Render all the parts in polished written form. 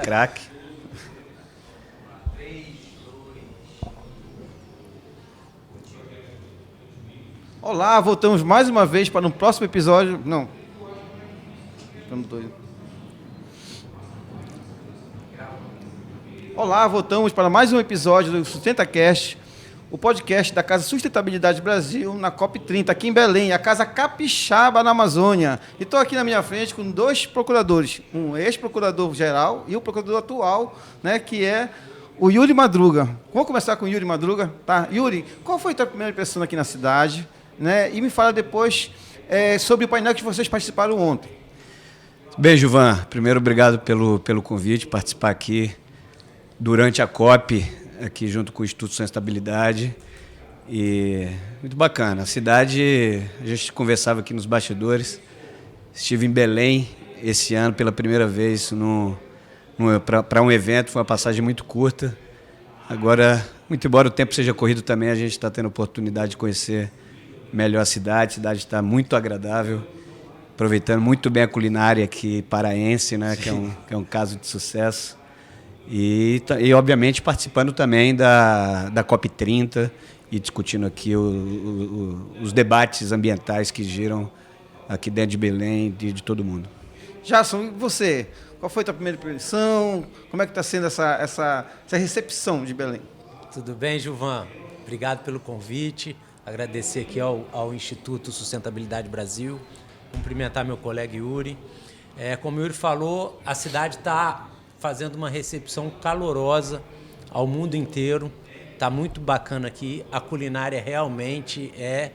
craque. Olá, voltamos mais uma vez para um próximo episódio. Não. Estamos doidos. Olá, voltamos para mais um episódio do SustentaCast, o podcast da Casa Sustentabilidade Brasil, na COP30, aqui em Belém, a Casa Capixaba, na Amazônia. E estou aqui na minha frente com dois procuradores, um ex-procurador-geral e o procurador atual, né, que é o Yuri Madruga. Vamos começar com o Yuri Madruga, tá? Yuri, qual foi a tua primeira impressão aqui na cidade? Né? E me fala depois sobre o painel que vocês participaram ontem. Bem, Gilvan, primeiro obrigado pelo convite, participar aqui durante a COP, aqui junto com o Instituto Sustentabilidade. E muito bacana. A cidade, a gente conversava aqui nos bastidores, estive em Belém esse ano pela primeira vez para um evento, foi uma passagem muito curta. Agora, muito embora o tempo seja corrido também, a gente está tendo a oportunidade de conhecer melhor a cidade está muito agradável, aproveitando muito bem a culinária aqui paraense, né, que é um caso de sucesso. E obviamente, participando também da COP30 e discutindo aqui os debates ambientais que giram aqui dentro de Belém e de todo mundo. Jason, e você? Qual foi a tua primeira impressão? Como é que está sendo essa recepção de Belém? Tudo bem, Gilvan? Obrigado pelo convite. Agradecer aqui ao Instituto Sustentabilidade Brasil, cumprimentar meu colega Yuri. Como o Yuri falou, a cidade está fazendo uma recepção calorosa ao mundo inteiro. Está muito bacana aqui. A culinária realmente é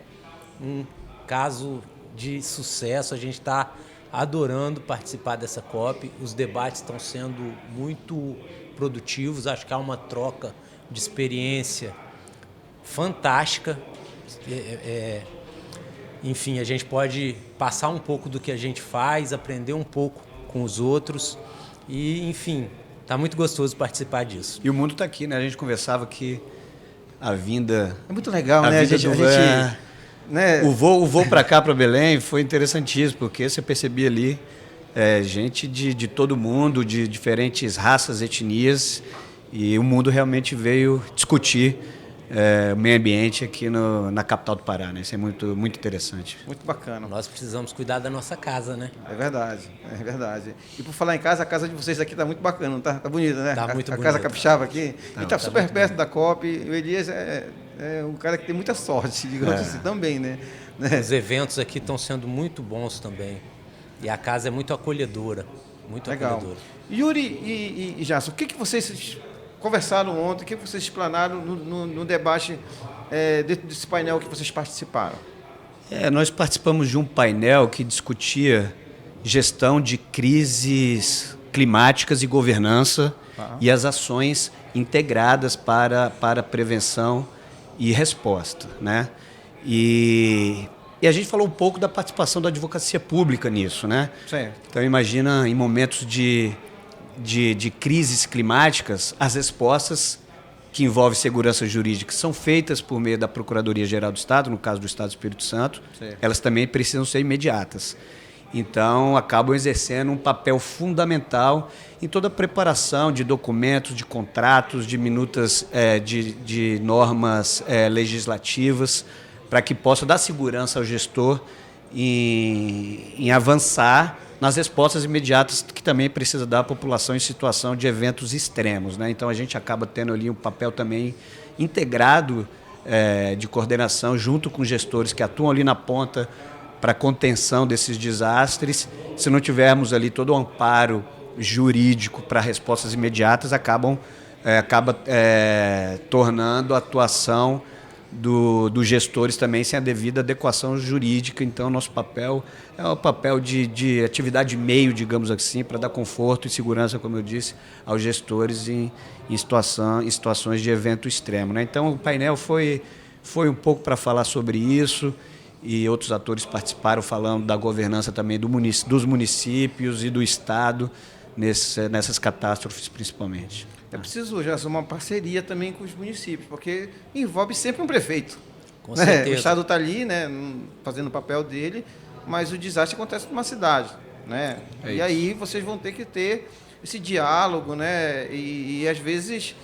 um caso de sucesso. A gente está adorando participar dessa COP. Os debates estão sendo muito produtivos. Acho que há uma troca de experiência fantástica. Enfim, a gente pode passar um pouco do que a gente faz, aprender um pouco com os outros e, enfim, está muito gostoso participar disso. E o mundo está aqui, né? A gente conversava que a vinda... É muito legal, né? Né? O voo para cá, para Belém, foi interessantíssimo, porque você percebia ali gente de todo mundo, de diferentes raças, etnias, e o mundo realmente veio discutir o meio ambiente aqui na capital do Pará, né? Isso é muito, muito interessante. Muito bacana. Nós precisamos cuidar da nossa casa, né? É verdade. E por falar em casa, a casa de vocês aqui está muito bacana, não tá? Tá bonita, né? Tá muito bonita. A casa Capixaba aqui. E está super perto bonito. da COP. E o Elias é um cara que tem muita sorte, digamos assim, também, né? Os eventos aqui estão sendo muito bons também. E a casa é muito acolhedora. Muito legal. Acolhedora. Yuri e Jason, o que vocês conversaram ontem, o que vocês explanaram no debate desse painel que vocês participaram? Nós participamos de um painel que discutia gestão de crises climáticas e governança e as ações integradas para prevenção e resposta, né? E a gente falou um pouco da participação da advocacia pública nisso, né? Certo. Então imagina em momentos de crises climáticas, as respostas que envolvem segurança jurídica são feitas por meio da Procuradoria-Geral do Estado, no caso do Estado do Espírito Santo, certo. Elas também precisam ser imediatas. Então, acabam exercendo um papel fundamental em toda a preparação de documentos, de contratos, de minutas de normas legislativas, para que possa dar segurança ao gestor em avançar nas respostas imediatas que também precisa dar à população em situação de eventos extremos, né? Então, a gente acaba tendo ali um papel também integrado de coordenação junto com gestores que atuam ali na ponta para a contenção desses desastres. Se não tivermos ali todo o amparo jurídico para respostas imediatas, acaba tornando a atuação dos gestores também sem a devida adequação jurídica. Então, nosso papel é o papel de atividade meio, digamos assim, para dar conforto e segurança, como eu disse, aos gestores em situações de evento extremo, né? Então, o painel foi um pouco para falar sobre isso, e outros atores participaram falando da governança também dos municípios e do Estado nessas catástrofes, principalmente. É preciso já uma parceria também com os municípios, porque envolve sempre um prefeito. Com certeza. O Estado está ali, né, fazendo o papel dele, mas o desastre acontece numa cidade, né? E aí vocês vão ter que ter esse diálogo, né? E às vezes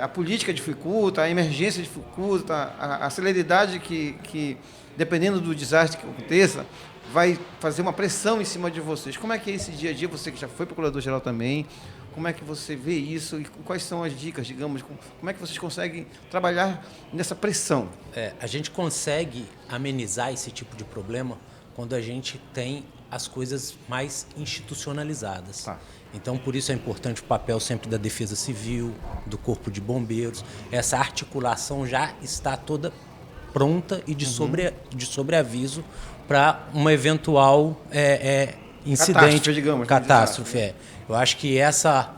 a política dificulta, a emergência dificulta, a celeridade que, dependendo do desastre que aconteça, vai fazer uma pressão em cima de vocês. Como é que é esse dia a dia? Você que já foi procurador-geral também, como é que você vê isso e quais são as dicas, digamos, como é que vocês conseguem trabalhar nessa pressão? A gente consegue amenizar esse tipo de problema quando a gente tem as coisas mais institucionalizadas. Tá. Então, por isso é importante o papel sempre da Defesa Civil, do Corpo de Bombeiros. Essa articulação já está toda pronta e de sobreaviso para uma eventual incidente. Catástrofe. Eu acho que essa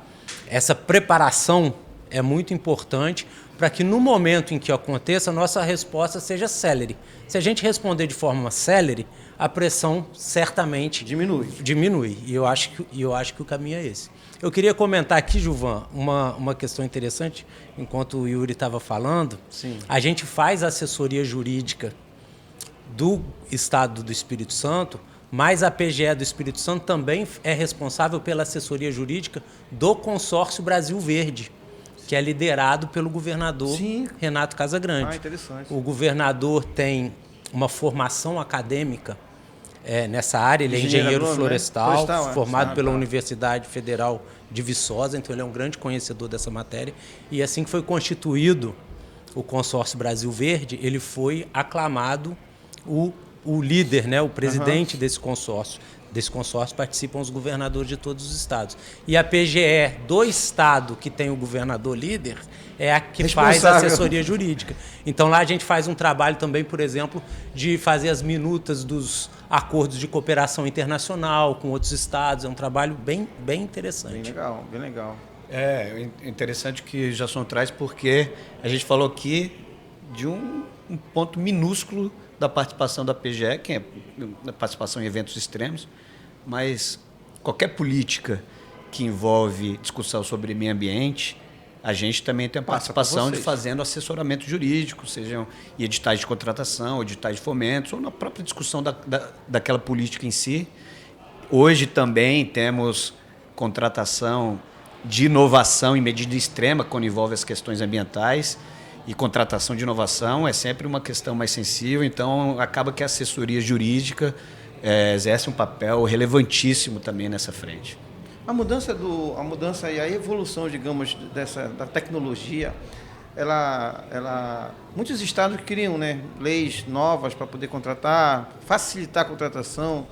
preparação é muito importante para que no momento em que aconteça, a nossa resposta seja célere. Se a gente responder de forma célere, a pressão certamente diminui. E eu acho que o caminho é esse. Eu queria comentar aqui, Gilvan, uma questão interessante, enquanto o Yuri estava falando. Sim. A gente faz assessoria jurídica do Estado do Espírito Santo, mas a PGE do Espírito Santo também é responsável pela assessoria jurídica do Consórcio Brasil Verde, que é liderado pelo governador Renato Casagrande. Interessante. O governador tem uma formação acadêmica nessa área, ele é engenheiro florestal, formado pela Universidade Federal de Viçosa, então ele é um grande conhecedor dessa matéria. E assim que foi constituído o Consórcio Brasil Verde, ele foi aclamado o líder, né, o presidente desse consórcio. Desse consórcio participam os governadores de todos os estados. E a PGE do estado que tem o governador líder é a que faz a assessoria jurídica. Então lá a gente faz um trabalho também, por exemplo, de fazer as minutas dos acordos de cooperação internacional com outros estados. É um trabalho bem interessante. Bem legal. É interessante que o Jasson traz, porque a gente falou aqui de um ponto minúsculo da participação da PGE, que é a participação em eventos extremos, mas qualquer política que envolve discussão sobre meio ambiente, a gente também tem a participação de fazendo assessoramento jurídico, sejam em editais de contratação, editais de fomentos, ou na própria discussão daquela política em si. Hoje também temos contratação de inovação em medida extrema, quando envolve as questões ambientais. E contratação de inovação é sempre uma questão mais sensível, então acaba que a assessoria jurídica exerce um papel relevantíssimo também nessa frente. A mudança e a evolução, digamos, da tecnologia, muitos estados criam, né, leis novas para poder contratar, facilitar a contratação,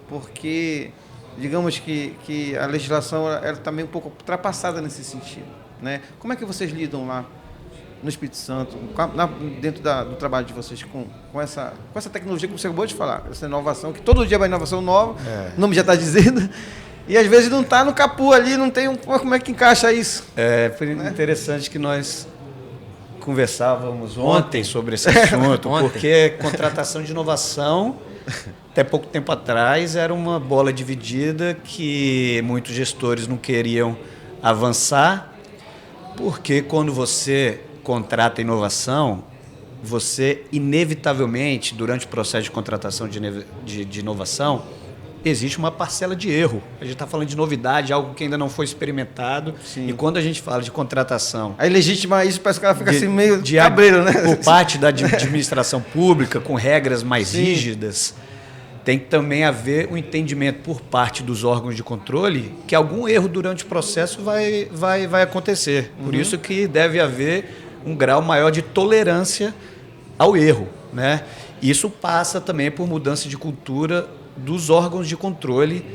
porque, digamos que a legislação ela está meio um pouco ultrapassada nesse sentido, né? Como é que vocês lidam lá no Espírito Santo, dentro do trabalho de vocês, com essa tecnologia que você acabou de falar, essa inovação, que todo dia vai inovação nova, o nome já está dizendo, e às vezes não está no capu ali, não tem como é que encaixa isso? Foi interessante que nós conversávamos ontem sobre esse assunto, porque contratação de inovação, até pouco tempo atrás, era uma bola dividida que muitos gestores não queriam avançar, porque quando você contrata inovação, você inevitavelmente, durante o processo de contratação de inovação, existe uma parcela de erro. A gente está falando de novidade, algo que ainda não foi experimentado. Sim. E quando a gente fala de contratação... Aí legitima isso, parece que ela fica assim meio cabreiro, né? Por parte da administração pública, com regras mais rígidas, tem que também haver um entendimento por parte dos órgãos de controle que algum erro durante o processo vai acontecer. Por isso que deve haver um grau maior de tolerância ao erro, né? Isso passa também por mudança de cultura dos órgãos de controle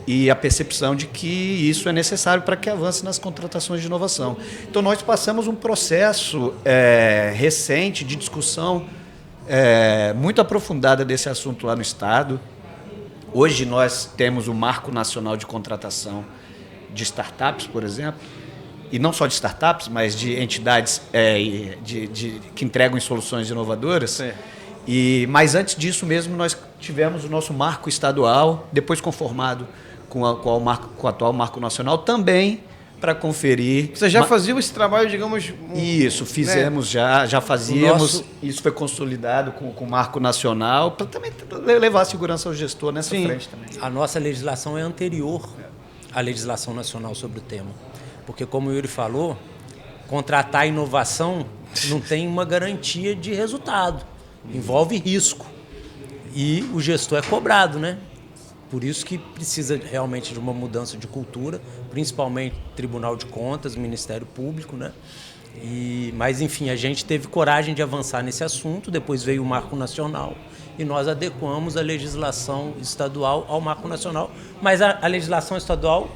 e a percepção de que isso é necessário para que avance nas contratações de inovação. Então, nós passamos um processo recente de discussão muito aprofundada desse assunto lá no Estado. Hoje nós temos o Marco Nacional de Contratação de Startups, por exemplo, e não só de startups, mas de entidades que entregam soluções inovadoras. Mas antes disso mesmo, nós tivemos o nosso marco estadual, depois conformado com o atual marco nacional, também para conferir... Você já fazia esse trabalho, digamos... Isso, fizemos, né? já fazíamos. Isso foi consolidado com o marco nacional, para também levar a segurança ao gestor nessa frente também. A nossa legislação é anterior a legislação nacional sobre o tema. Porque, como o Yuri falou, contratar inovação não tem uma garantia de resultado, envolve risco. E o gestor é cobrado, né? Por isso que precisa realmente de uma mudança de cultura, principalmente Tribunal de Contas, Ministério Público, né? Mas, enfim, a gente teve coragem de avançar nesse assunto, depois veio o Marco Nacional e nós adequamos a legislação estadual ao Marco Nacional, mas a legislação estadual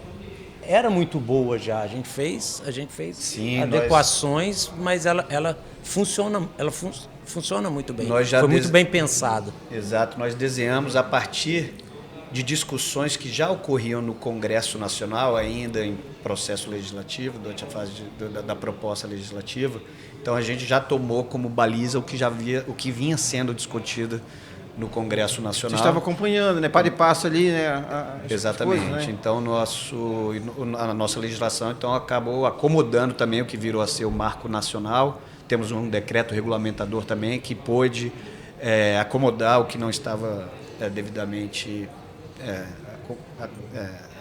era muito boa já, a gente fez Sim, adequações, mas ela funciona muito bem, foi muito bem pensada. Exato, nós desenhamos a partir de discussões que já ocorriam no Congresso Nacional, ainda em processo legislativo, durante a fase da proposta legislativa. Então a gente já tomou como baliza o que vinha sendo discutido no Congresso Nacional. Você estava acompanhando, né? Para e passo ali, né? Exatamente. Coisas, né? Então a nossa legislação então acabou acomodando também o que virou a ser o Marco Nacional. Temos um decreto regulamentador também que pôde acomodar o que não estava devidamente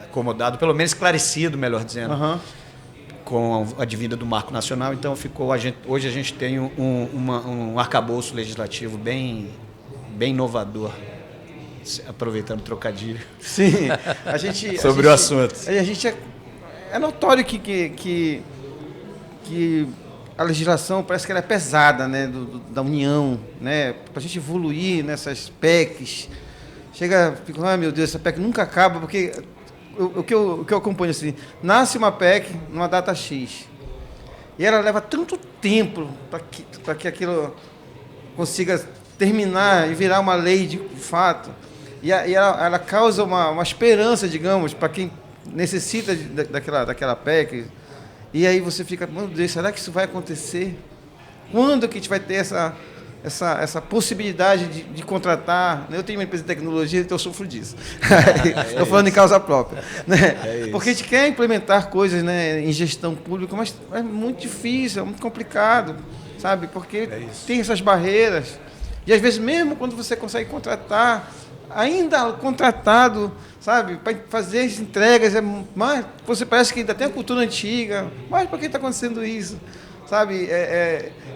acomodado, pelo menos esclarecido, melhor dizendo, com a advinda do Marco Nacional. Então hoje a gente tem um arcabouço legislativo bem inovador, aproveitando o trocadilho. Sim, sobre o assunto. A gente é notório que a legislação parece que ela é pesada, né, da União, né, para a gente evoluir nessas PECs. Fica, meu Deus, essa PEC nunca acaba, porque o que eu acompanho assim, nasce uma PEC numa data X, e ela leva tanto tempo para que aquilo consiga terminar e virar uma lei de fato, e ela causa uma esperança, digamos, para quem necessita daquela PEC, e aí você fica, meu Deus, será que isso vai acontecer? Quando que a gente vai ter essa possibilidade de contratar? Eu tenho uma empresa de tecnologia, então eu sofro disso. Estou falando em causa própria. Né? Porque a gente quer implementar coisas, né, em gestão pública, mas é muito difícil, é muito complicado, sabe? Porque tem essas barreiras. E às vezes, mesmo quando você consegue contratar, ainda contratado, sabe, para fazer as entregas, mas você parece que ainda tem a cultura antiga, mas por que está acontecendo isso? Sabe?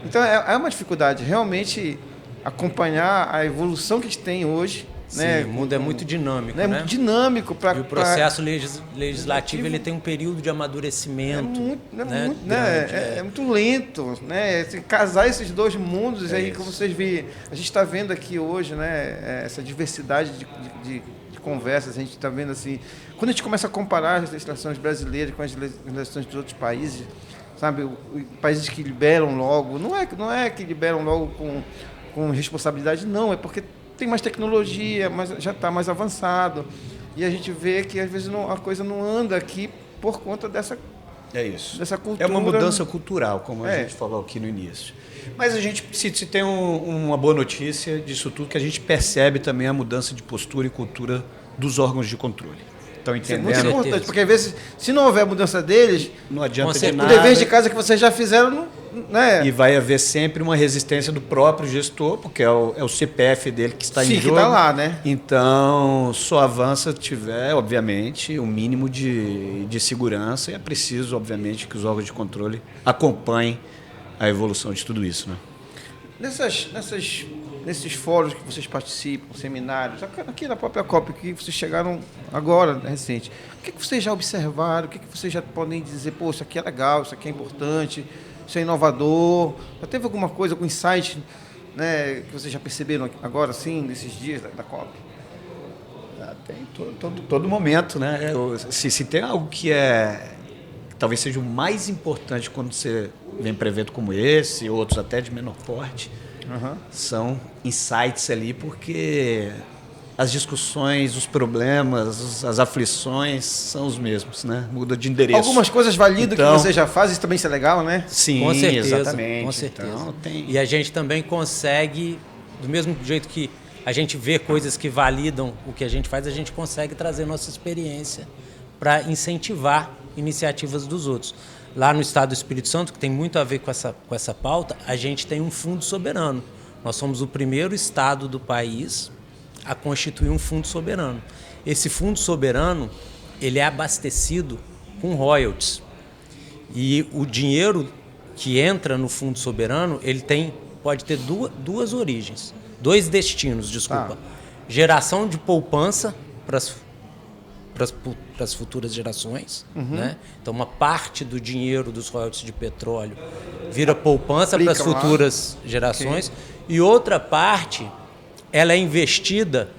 Então é uma dificuldade realmente acompanhar a evolução que a gente tem hoje. Sim, né? O mundo é muito dinâmico, né? Muito dinâmico. E o processo legislativo ele tem um período de amadurecimento. É muito lento. Né? Casar esses dois mundos, aí, como vocês veem, a gente está vendo aqui hoje, né, essa diversidade de conversas, a gente está vendo assim, quando a gente começa a comparar as legislações brasileiras com as legislações dos outros países, sabe, países que liberam logo, não é que liberam logo com responsabilidade, não, é porque tem mais tecnologia, mas já está mais avançado, e a gente vê que às vezes a coisa não anda aqui por conta dessa cultura. É uma mudança cultural, como a gente falou aqui no início. Mas a gente se tem uma boa notícia disso tudo, que a gente percebe também a mudança de postura e cultura dos órgãos de controle. Estão entendendo? Isso é muito importante, porque às vezes, se não houver mudança deles, não adianta de o nada. dever de casa que vocês já fizeram, né? E vai haver sempre uma resistência do próprio gestor, porque é o CPF dele que está em jogo. Que está lá, né? Então, só avança se tiver, obviamente, um mínimo de segurança, e é preciso, obviamente, que os órgãos de controle acompanhem a evolução de tudo isso, né? Nesses fóruns que vocês participam, seminários, aqui na própria COP, que vocês chegaram agora, recente, o que vocês já observaram, o que vocês já podem dizer, pô, isso aqui é legal, isso aqui é importante, isso é inovador? Já teve alguma coisa, algum insight, né, que vocês já perceberam agora, sim, nesses dias da COP? Tem todo momento, né? Se tem algo que talvez seja o mais importante quando você vem para evento como esse, outros até de menor porte, são insights ali, porque as discussões, os problemas, as aflições são os mesmos, né? Muda de endereço. Algumas coisas validam que você já faz, isso também é legal, né? Sim, com certeza, exatamente. Com certeza. Então, E a gente também consegue, do mesmo jeito que a gente vê coisas que validam o que a gente faz, a gente consegue trazer nossa experiência para incentivar iniciativas dos outros. Lá no estado do Espírito Santo, que tem muito a ver com essa pauta, a gente tem um fundo soberano. Nós somos o primeiro estado do país a constituir um fundo soberano. Esse fundo soberano, ele é abastecido com royalties. E o dinheiro que entra no Fundo Soberano, ele pode ter duas origens, dois destinos, desculpa. Geração de poupança para as futuras gerações, né? Então, uma parte do dinheiro dos royalties de petróleo vira poupança para as futuras gerações, e outra parte ela é investida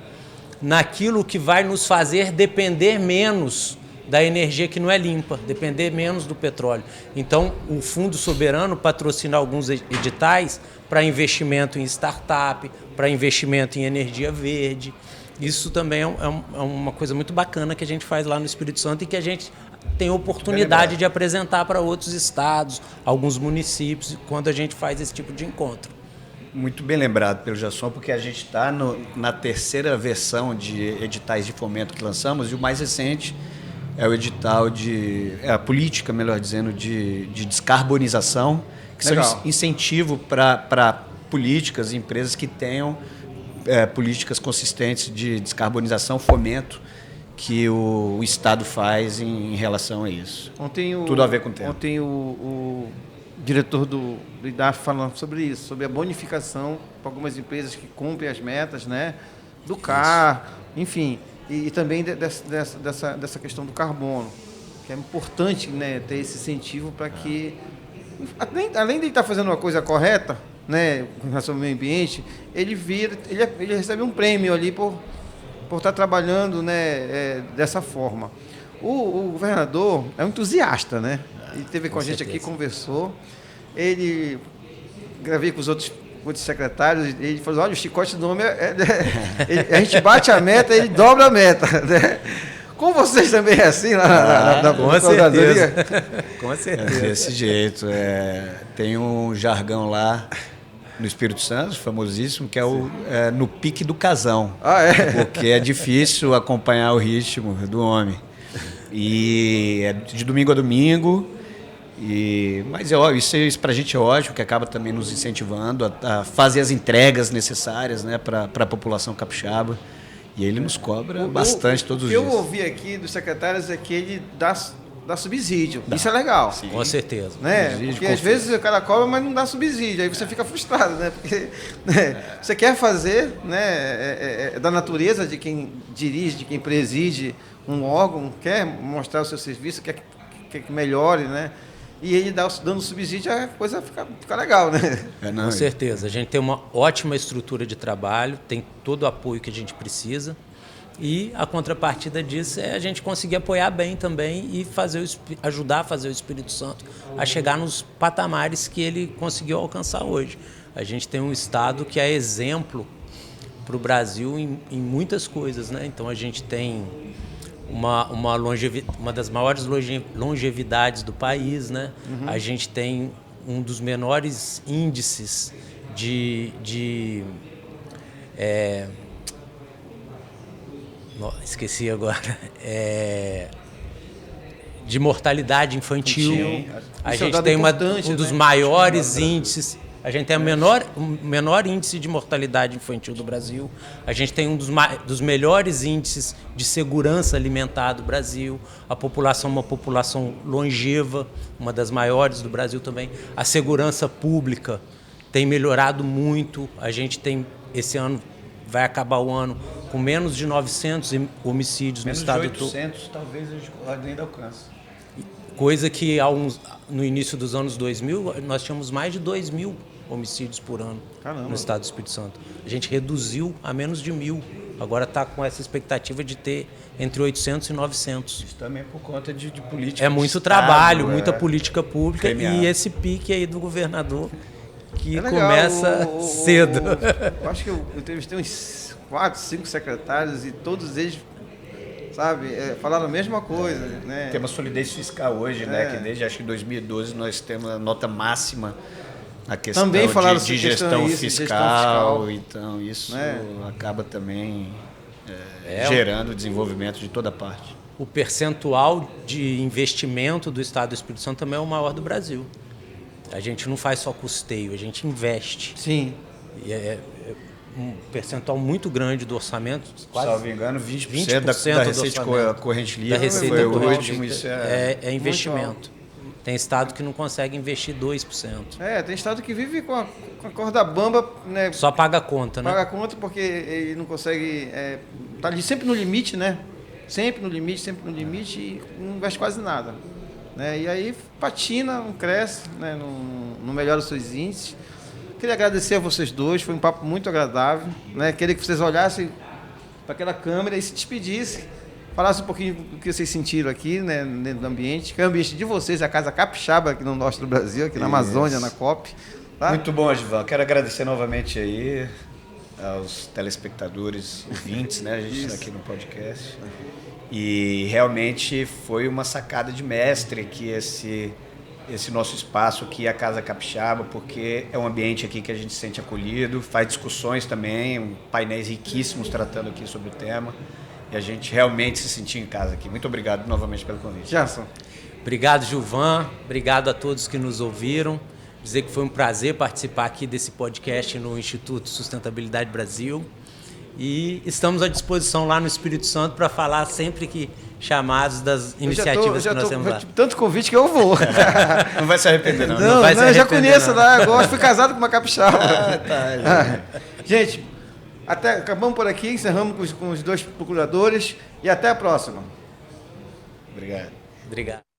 naquilo que vai nos fazer depender menos da energia que não é limpa, depender menos do petróleo. Então, o Fundo Soberano patrocina alguns editais para investimento em startup, para investimento em energia verde. Isso também é uma coisa muito bacana que a gente faz lá no Espírito Santo e que a gente tem oportunidade de apresentar para outros estados, alguns municípios, quando a gente faz esse tipo de encontro. Muito bem lembrado pelo Jasson, porque a gente está na terceira versão de editais de fomento que lançamos, e o mais recente é o edital a política, melhor dizendo, de descarbonização, que são incentivo para políticas e empresas que tenham políticas consistentes de descarbonização, fomento que o Estado faz em relação a isso. Tudo a ver com o tema. Ontem o diretor do IDAF falando sobre isso, sobre a bonificação para algumas empresas que cumprem as metas, né, do CAR, enfim, e também dessa questão do carbono, que é importante, né, ter esse incentivo para que, além de estar fazendo uma coisa correta, né, com relação ao meio ambiente, ele recebe um prêmio ali por estar trabalhando, né, dessa forma. O governador é um entusiasta, né? Ele esteve com a gente aqui, conversou. Gravei com os outros secretários, ele falou: olha, o chicote do homem a gente bate a meta, ele dobra a meta, né? Com vocês também é assim lá na Procuradoria? Com certeza. Desse jeito. Tem um jargão lá no Espírito Santo, famosíssimo, que é no pique do casão. Porque é difícil acompanhar o ritmo do homem. E é de domingo a domingo. Mas isso para a gente é ótimo, que acaba também nos incentivando a fazer as entregas necessárias, né, para a população capixaba. E ele nos cobra bastante todos os dias. O que eu ouvi aqui dos secretários é que ele dá subsídio. Isso é legal. Sim. Com certeza. Né? Porque às vezes o cara cobra, mas não dá subsídio. Aí você fica frustrado, né? Porque você quer fazer, né, da natureza de quem dirige, de quem preside um órgão, quer mostrar o seu serviço, quer que melhore, né? E ele dando subsídio, a coisa fica legal, né? Com certeza. A gente tem uma ótima estrutura de trabalho, tem todo o apoio que a gente precisa. E a contrapartida disso é a gente conseguir apoiar bem também e ajudar a fazer o Espírito Santo a chegar nos patamares que ele conseguiu alcançar hoje. A gente tem um estado que é exemplo para o Brasil em muitas coisas, né? Então a gente tem uma das maiores longevidades do país, né? Uhum. A gente tem um dos menores índices esqueci agora. De mortalidade infantil. A gente tem um dos maiores índices. A gente tem o menor índice de mortalidade infantil do Brasil. A gente tem um dos melhores índices de segurança alimentar do Brasil. A população é uma população longeva, uma das maiores do Brasil também. A segurança pública tem melhorado muito. A gente tem, esse ano, vai acabar o ano com menos de 900 homicídios no estado todo. Menos de 800, talvez a gente ainda alcance. Coisa que no início dos anos 2000, nós tínhamos mais de 2.000 homicídios por ano. Caramba. No estado do Espírito Santo. A gente reduziu a menos de 1.000. Agora está com essa expectativa de ter entre 800 e 900. Isso também é por conta de política. É muito trabalho, muita política pública e esse pique aí do governador que começa cedo. Eu acho que eu entrevistei uns 4, 5 secretários e todos eles, sabe, falaram a mesma coisa, né? Tem uma solidez fiscal hoje, né? Que desde acho que 2012 nós temos a nota máxima na questão também falaram de gestão fiscal. Então isso acaba também gerando desenvolvimento de toda parte. O percentual de investimento do Estado do Espírito Santo também é o maior do Brasil. A gente não faz só custeio, a gente investe. Sim. um percentual muito grande do orçamento, quase salvo engano, 20%, 20% da receita orçamento, corrente da livre receita foi o corrente último. líquida. Isso É investimento. Tem estado que não consegue investir 2%. Tem estado que vive com a corda bamba, né? Só paga a conta, né? Paga a conta porque ele não consegue. Tá ali sempre no limite, né? Sempre no limite e não investe quase nada. Né? E aí patina, não cresce, né? Não melhora os seus índices. Queria agradecer a vocês dois, foi um papo muito agradável. Né? Queria que vocês olhassem para aquela câmera e se despedissem. Falassem um pouquinho do que vocês sentiram aqui, né, dentro do ambiente, que é o ambiente de vocês, a Casa Capixaba, aqui no norte do Brasil, aqui na Amazônia, na COP. Tá? Muito bom, Givan. Quero agradecer novamente aí aos telespectadores, ouvintes, né? A gente está aqui no podcast. E realmente foi uma sacada de mestre aqui esse nosso espaço aqui, a Casa Capixaba, porque é um ambiente aqui que a gente se sente acolhido, faz discussões também, painéis riquíssimos tratando aqui sobre o tema. E a gente realmente se sentiu em casa aqui. Muito obrigado novamente pelo convite. Gerson. Obrigado, Gilvan. Obrigado a todos que nos ouviram. Dizer que foi um prazer participar aqui desse podcast no Instituto Sustentabilidade Brasil. E estamos à disposição lá no Espírito Santo para falar sempre que chamados das iniciativas que nós temos lá. Tanto convite que eu vou. Não vai se arrepender, não. Não, vai se eu já arrepender, conheço não. lá, eu gosto, fui casado com uma capixaba. Tá. Gente, acabamos por aqui, encerramos com os dois procuradores e até a próxima. Obrigado. Obrigado.